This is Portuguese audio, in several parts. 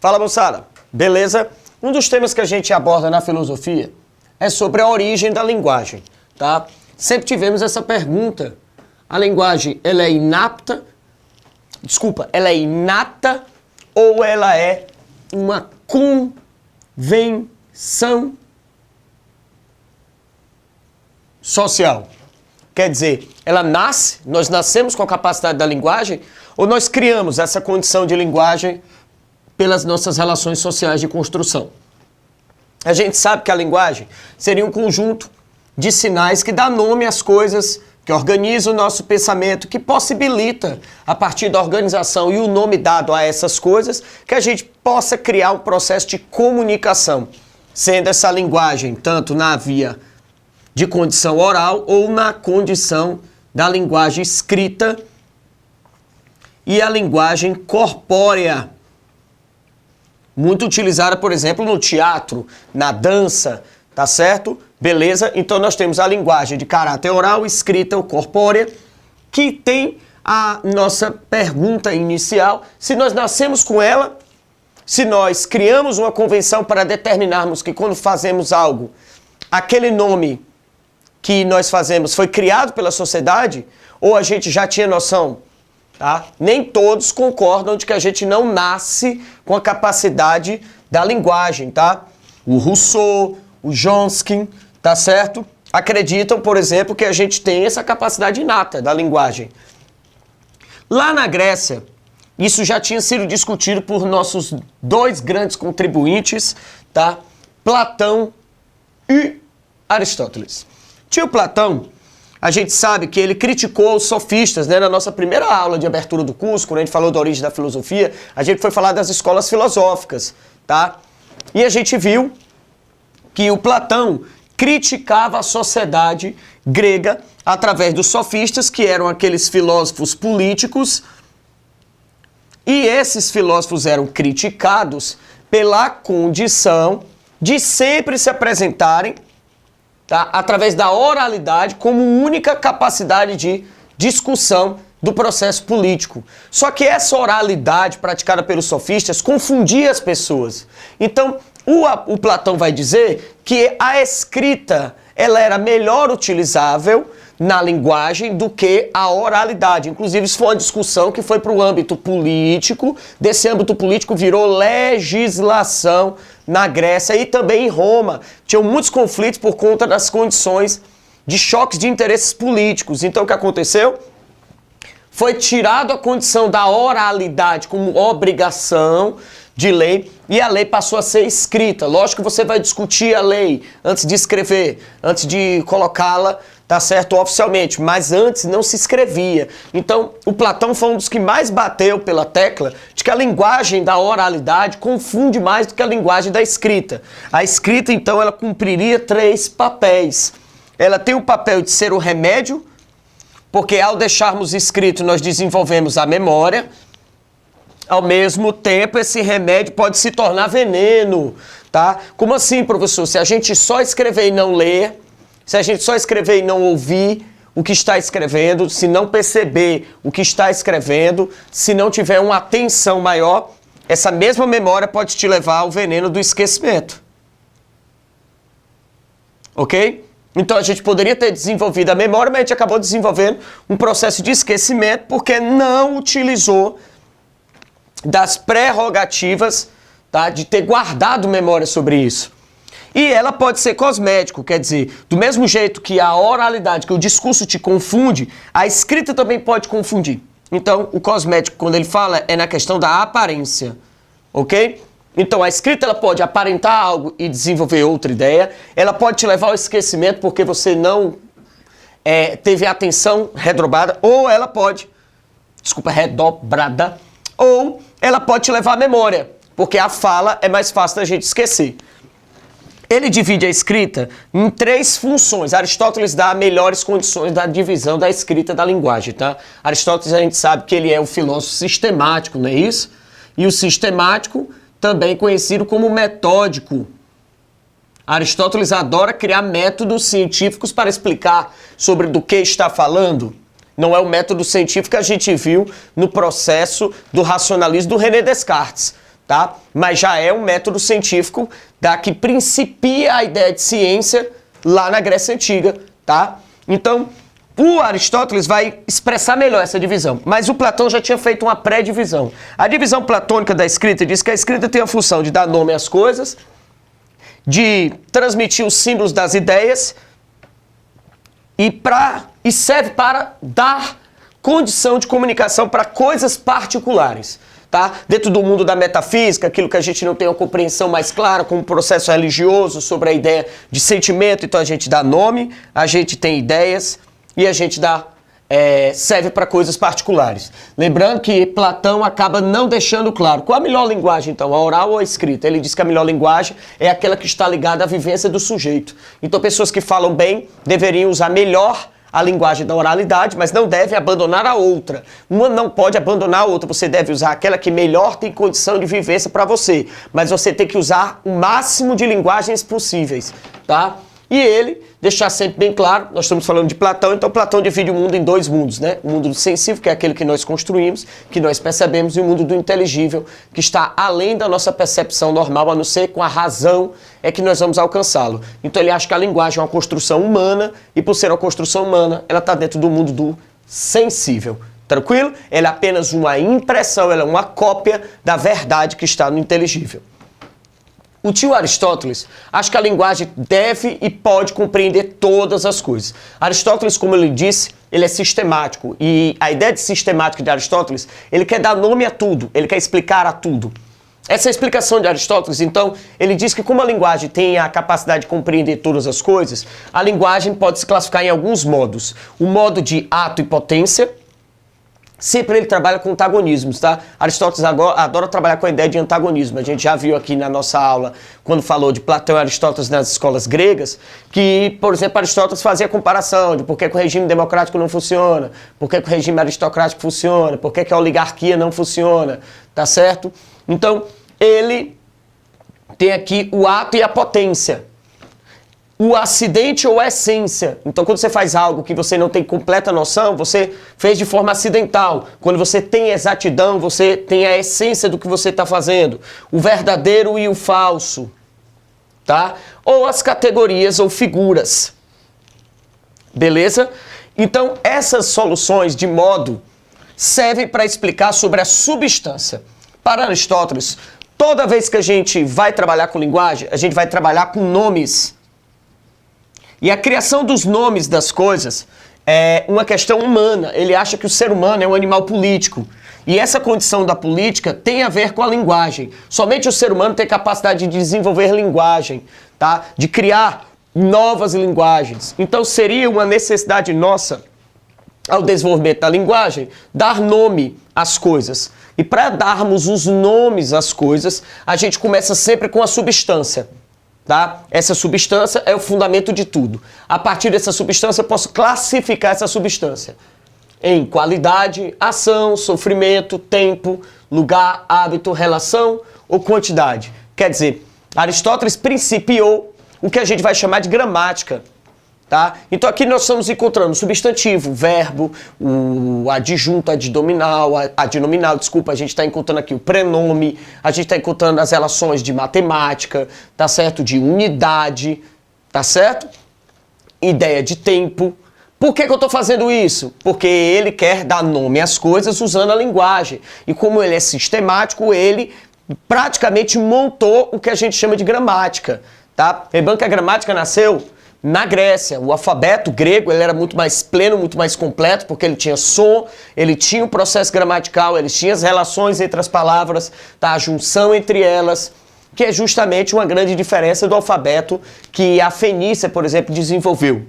Fala, moçada, beleza? Um dos temas que a gente aborda na filosofia é sobre a origem da linguagem, tá? Sempre tivemos essa pergunta: a linguagem, ela é inapta? Desculpa, ela é inata ou ela é uma convenção social? Quer dizer, ela nasce, nós nascemos com a capacidade da linguagem, ou nós criamos essa condição de linguagem pelas nossas relações sociais de construção? A gente sabe que a linguagem seria um conjunto de sinais que dá nome às coisas, que organiza o nosso pensamento, que possibilita, a partir da organização e o nome dado a essas coisas, que a gente possa criar um processo de comunicação, sendo essa linguagem tanto na via de condição oral ou na condição da linguagem escrita e a linguagem corpórea, muito utilizada, por exemplo, no teatro, na dança, tá certo? Beleza? Então nós temos a linguagem de caráter oral, escrita ou corpórea, que tem a nossa pergunta inicial: se nós nascemos com ela, se nós criamos uma convenção para determinarmos que quando fazemos algo, aquele nome que nós fazemos foi criado pela sociedade, ou a gente já tinha noção, tá? Nem todos concordam de que a gente não nasce com a capacidade da linguagem, tá? O Rousseau, o Chomsky, tá certo? Acreditam, por exemplo, que a gente tem essa capacidade inata da linguagem. Lá na Grécia, isso já tinha sido discutido por nossos dois grandes contribuintes, tá? Platão e Aristóteles. Tio Platão, a gente sabe que ele criticou os sofistas, né? Na nossa primeira aula de abertura do curso, quando a gente falou da origem da filosofia, a gente foi falar das escolas filosóficas, tá? E a gente viu que o Platão criticava a sociedade grega através dos sofistas, que eram aqueles filósofos políticos, e esses filósofos eram criticados pela condição de sempre se apresentarem, tá, através da oralidade como única capacidade de discussão do processo político. Só que essa oralidade praticada pelos sofistas confundia as pessoas. Então, o Platão vai dizer que a escrita ela era melhor utilizável na linguagem do que a oralidade. Inclusive, isso foi uma discussão que foi para o âmbito político. Desse âmbito político virou legislação na Grécia e também em Roma. Tinham muitos conflitos por conta das condições de choques de interesses políticos. Então, o que aconteceu? Foi tirado a condição da oralidade como obrigação de lei e a lei passou a ser escrita. Lógico que você vai discutir a lei antes de escrever, antes de colocá-la, tá certo, oficialmente, mas antes não se escrevia. Então, o Platão foi um dos que mais bateu pela tecla de que a linguagem da oralidade confunde mais do que a linguagem da escrita. A escrita, então, ela cumpriria três papéis. Ela tem o papel de ser o remédio, porque ao deixarmos escrito nós desenvolvemos a memória. Ao mesmo tempo, esse remédio pode se tornar veneno, tá? Como assim, professor? Se a gente só escrever e não ler, se a gente só escrever e não ouvir o que está escrevendo, se não perceber o que está escrevendo, se não tiver uma atenção maior, essa mesma memória pode te levar ao veneno do esquecimento. Ok? Então a gente poderia ter desenvolvido a memória, mas a gente acabou desenvolvendo um processo de esquecimento porque não utilizou das prerrogativas, tá, de ter guardado memória sobre isso. E ela pode ser cosmético, quer dizer, do mesmo jeito que a oralidade, que o discurso te confunde, a escrita também pode confundir. Então, o cosmético, quando ele fala, é na questão da aparência, ok? Então, a escrita ela pode aparentar algo e desenvolver outra ideia, ela pode te levar ao esquecimento porque você não teve a atenção redobrada, ou ela pode, redobrada, ou ela pode te levar à memória, porque a fala é mais fácil da gente esquecer. Ele divide a escrita em três funções. Aristóteles dá melhores condições da divisão da escrita da linguagem, tá? Aristóteles a gente sabe que ele é um filósofo sistemático, não é isso? E o sistemático também conhecido como metódico. Aristóteles adora criar métodos científicos para explicar sobre do que está falando. Não é o método científico que a gente viu no processo do racionalismo do René Descartes. tá? Mas já é um método científico que principia a ideia de ciência lá na Grécia Antiga, tá? Então, o Aristóteles vai expressar melhor essa divisão, mas o Platão já tinha feito uma pré-divisão. A divisão platônica da escrita diz que a escrita tem a função de dar nome às coisas, de transmitir os símbolos das ideias e serve para dar condição de comunicação para coisas particulares, tá? Dentro do mundo da metafísica, aquilo que a gente não tem uma compreensão mais clara, como processo religioso, sobre a ideia de sentimento, então a gente dá nome, a gente tem ideias e a gente serve para coisas particulares. Lembrando que Platão acaba não deixando claro qual a melhor linguagem, então, a oral ou a escrita. Ele diz que a melhor linguagem é aquela que está ligada à vivência do sujeito. Então, pessoas que falam bem deveriam usar melhor a linguagem da oralidade, mas não deve abandonar a outra. Uma não pode abandonar a outra, você deve usar aquela que melhor tem condição de vivência para você, mas você tem que usar o máximo de linguagens possíveis, tá? E ele deixar sempre bem claro, nós estamos falando de Platão, então Platão divide o mundo em dois mundos, né? O mundo do sensível, que é aquele que nós construímos, que nós percebemos, e o mundo do inteligível, que está além da nossa percepção normal, a não ser com a razão é que nós vamos alcançá-lo. Então ele acha que a linguagem é uma construção humana, e por ser uma construção humana, ela está dentro do mundo do sensível. Tranquilo? Ela é apenas uma impressão, ela é uma cópia da verdade que está no inteligível. O tio Aristóteles acha que a linguagem deve e pode compreender todas as coisas. Aristóteles, como ele disse, ele é sistemático. E a ideia de sistemática de Aristóteles, ele quer dar nome a tudo, ele quer explicar a tudo. Essa é a explicação de Aristóteles. Então, ele diz que como a linguagem tem a capacidade de compreender todas as coisas, a linguagem pode se classificar em alguns modos. O modo de ato e potência. Sempre ele trabalha com antagonismos, tá? Aristóteles adora trabalhar com a ideia de antagonismo. A gente já viu aqui na nossa aula, quando falou de Platão e Aristóteles nas escolas gregas, que, por exemplo, Aristóteles fazia comparação de por que o regime democrático não funciona, por que o regime aristocrático funciona, por que a oligarquia não funciona, tá certo? Então, ele tem aqui o ato e a potência. O acidente ou a essência. Então, quando você faz algo que você não tem completa noção, você fez de forma acidental. Quando você tem exatidão, você tem a essência do que você está fazendo. O verdadeiro e o falso. Tá? Ou as categorias ou figuras. Beleza? Então, essas soluções de modo servem para explicar sobre a substância. Para Aristóteles, toda vez que a gente vai trabalhar com linguagem, a gente vai trabalhar com nomes. E a criação dos nomes das coisas é uma questão humana. Ele acha que o ser humano é um animal político. E essa condição da política tem a ver com a linguagem. Somente o ser humano tem capacidade de desenvolver linguagem, tá? De criar novas linguagens. Então seria uma necessidade nossa, ao desenvolvimento da linguagem, dar nome às coisas. E para darmos os nomes às coisas, a gente começa sempre com a substância. Tá? Essa substância é o fundamento de tudo. A partir dessa substância, eu posso classificar essa substância em qualidade, ação, sofrimento, tempo, lugar, hábito, relação ou quantidade. Quer dizer, Aristóteles principiou o que a gente vai chamar de gramática. Tá? Então aqui nós estamos encontrando o substantivo, o verbo, o adjunto, adnominal, a gente está encontrando aqui o prenome, a gente está encontrando as relações de matemática, tá certo? De unidade, tá certo? Ideia de tempo. Por que eu estou fazendo isso? Porque ele quer dar nome às coisas usando a linguagem. E como ele é sistemático, ele praticamente montou o que a gente chama de gramática. Tá? Lembrando que a gramática nasceu na Grécia. O alfabeto grego ele era muito mais pleno, muito mais completo, porque ele tinha som, ele tinha o processo gramatical, ele tinha as relações entre as palavras, tá? A junção entre elas, que é justamente uma grande diferença do alfabeto que a Fenícia, por exemplo, desenvolveu.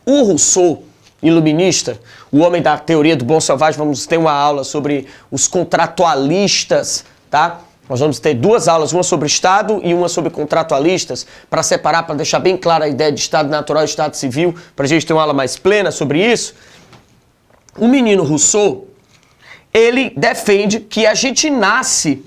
O Rousseau, iluminista, o homem da teoria do bom selvagem, vamos ter uma aula sobre os contratualistas, tá? Nós vamos ter duas aulas, uma sobre Estado e uma sobre contratualistas, para separar, para deixar bem clara a ideia de Estado natural e Estado civil, para a gente ter uma aula mais plena sobre isso. O menino Rousseau, ele defende que a gente nasce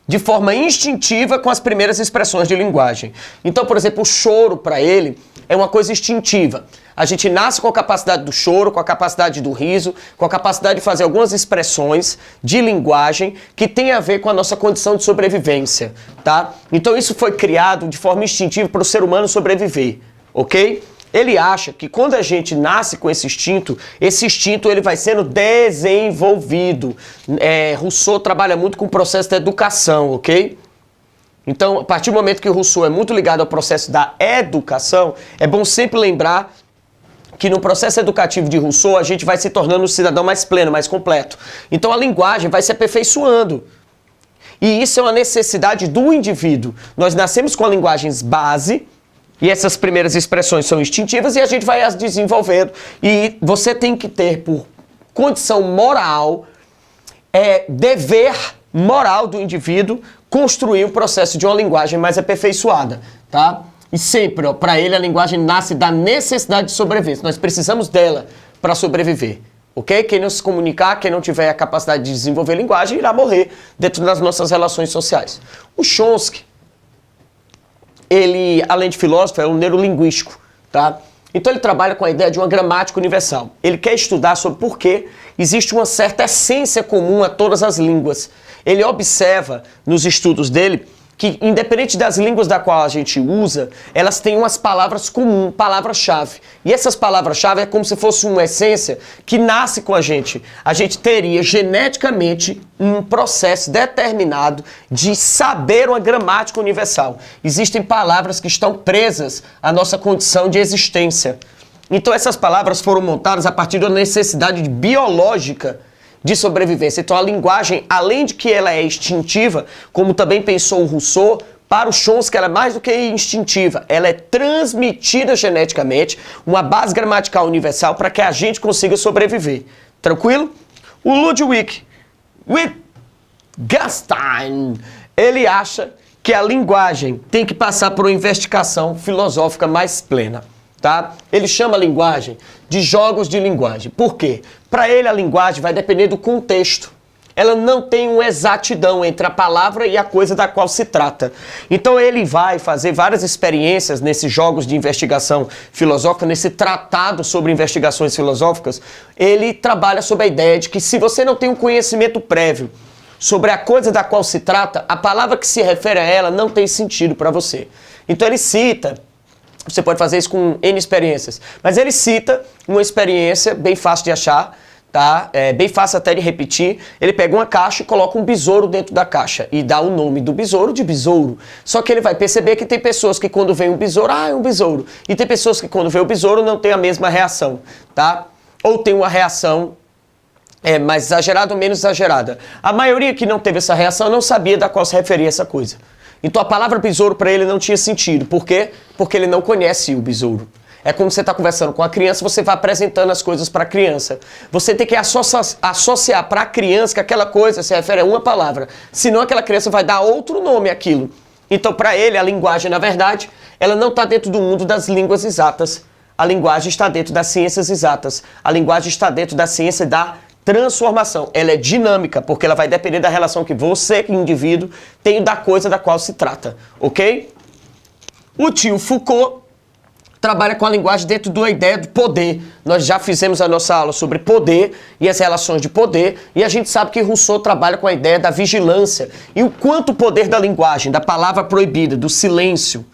de forma instintiva com as primeiras expressões de linguagem. Então, por exemplo, o choro para ele é uma coisa instintiva. A gente nasce com a capacidade do choro, com a capacidade do riso, com a capacidade de fazer algumas expressões de linguagem que tem a ver com a nossa condição de sobrevivência, tá? Então isso foi criado de forma instintiva para o ser humano sobreviver, ok? Ele acha que quando a gente nasce com esse instinto ele vai sendo desenvolvido. Rousseau trabalha muito com o processo da educação, ok? Então, a partir do momento que o Rousseau é muito ligado ao processo da educação, é bom sempre lembrar que no processo educativo de Rousseau a gente vai se tornando um cidadão mais pleno, mais completo. Então a linguagem vai se aperfeiçoando. E isso é uma necessidade do indivíduo. Nós nascemos com a linguagem base, e essas primeiras expressões são instintivas, e a gente vai as desenvolvendo. E você tem que ter, por condição moral, dever moral do indivíduo, construir o processo de uma linguagem mais aperfeiçoada, tá? E sempre, para ele, a linguagem nasce da necessidade de sobrevivência. Nós precisamos dela para sobreviver, ok? Quem não se comunicar, quem não tiver a capacidade de desenvolver linguagem, irá morrer dentro das nossas relações sociais. O Chomsky, ele, além de filósofo, é um neurolinguístico, tá? Então ele trabalha com a ideia de uma gramática universal. Ele quer estudar sobre por que existe uma certa essência comum a todas as línguas. Ele observa nos estudos dele que, independente das línguas da qual a gente usa, elas têm umas palavras comuns, palavras-chave. E essas palavras-chave é como se fosse uma essência que nasce com a gente. A gente teria geneticamente um processo determinado de saber uma gramática universal. Existem palavras que estão presas à nossa condição de existência. Então essas palavras foram montadas a partir da necessidade biológica de sobrevivência. Então a linguagem, além de que ela é instintiva, como também pensou o Rousseau, para o Chomsky ela é mais do que instintiva, ela é transmitida geneticamente, uma base gramatical universal para que a gente consiga sobreviver. Tranquilo? O Ludwig Wittgenstein, ele acha que a linguagem tem que passar por uma investigação filosófica mais plena. Tá? Ele chama a linguagem de jogos de linguagem. Por quê? Para ele a linguagem vai depender do contexto. Ela não tem uma exatidão entre a palavra e a coisa da qual se trata. Então ele vai fazer várias experiências nesses jogos de investigação filosófica, nesse tratado sobre investigações filosóficas. Ele trabalha sobre a ideia de que se você não tem um conhecimento prévio sobre a coisa da qual se trata, a palavra que se refere a ela não tem sentido para você. Então ele cita... Você pode fazer isso com N experiências. Mas ele cita uma experiência bem fácil de achar, tá? Bem fácil até de repetir. Ele pega uma caixa e coloca um besouro dentro da caixa e dá o nome do besouro de besouro. Só que ele vai perceber que tem pessoas que quando vem um besouro, é um besouro. E tem pessoas que quando vê o besouro não tem a mesma reação, tá? Ou tem uma reação mais exagerada ou menos exagerada. A maioria que não teve essa reação não sabia da qual se referia essa coisa. Então a palavra besouro para ele não tinha sentido. Por quê? Porque ele não conhece o besouro. É como você está conversando com a criança, você vai apresentando as coisas para a criança. Você tem que associar para a criança que aquela coisa se refere a uma palavra. Senão aquela criança vai dar outro nome àquilo. Então para ele a linguagem, na verdade, ela não está dentro do mundo das línguas exatas. A linguagem está dentro das ciências exatas. A linguagem está dentro da ciência da transformação. Ela é dinâmica, porque ela vai depender da relação que você, indivíduo, tem da coisa da qual se trata, ok? O tio Foucault trabalha com a linguagem dentro da ideia do poder. Nós já fizemos a nossa aula sobre poder e as relações de poder, e a gente sabe que Rousseau trabalha com a ideia da vigilância e o quanto o poder da linguagem, da palavra proibida, do silêncio.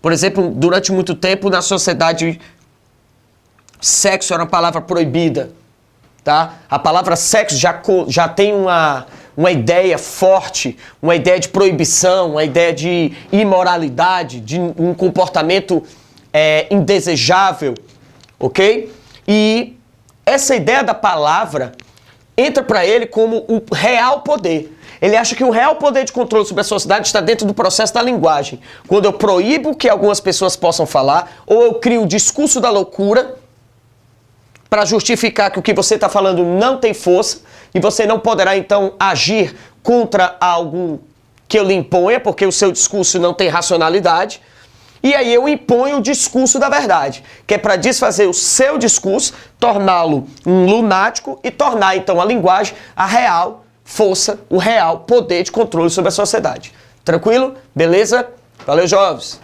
Por exemplo, durante muito tempo na sociedade, sexo era uma palavra proibida. Tá? A palavra sexo já tem uma ideia forte, uma ideia de proibição, uma ideia de imoralidade, de um comportamento indesejável, ok? E essa ideia da palavra entra para ele como o real poder. Ele acha que o real poder de controle sobre a sociedade está dentro do processo da linguagem. Quando eu proíbo que algumas pessoas possam falar, ou eu crio o discurso da loucura, para justificar que o que você está falando não tem força e você não poderá, então, agir contra algo que eu lhe imponha, porque o seu discurso não tem racionalidade. E aí eu imponho o discurso da verdade, que é para desfazer o seu discurso, torná-lo um lunático e tornar, então, a linguagem a real força, o real poder de controle sobre a sociedade. Tranquilo? Beleza? Valeu, jovens!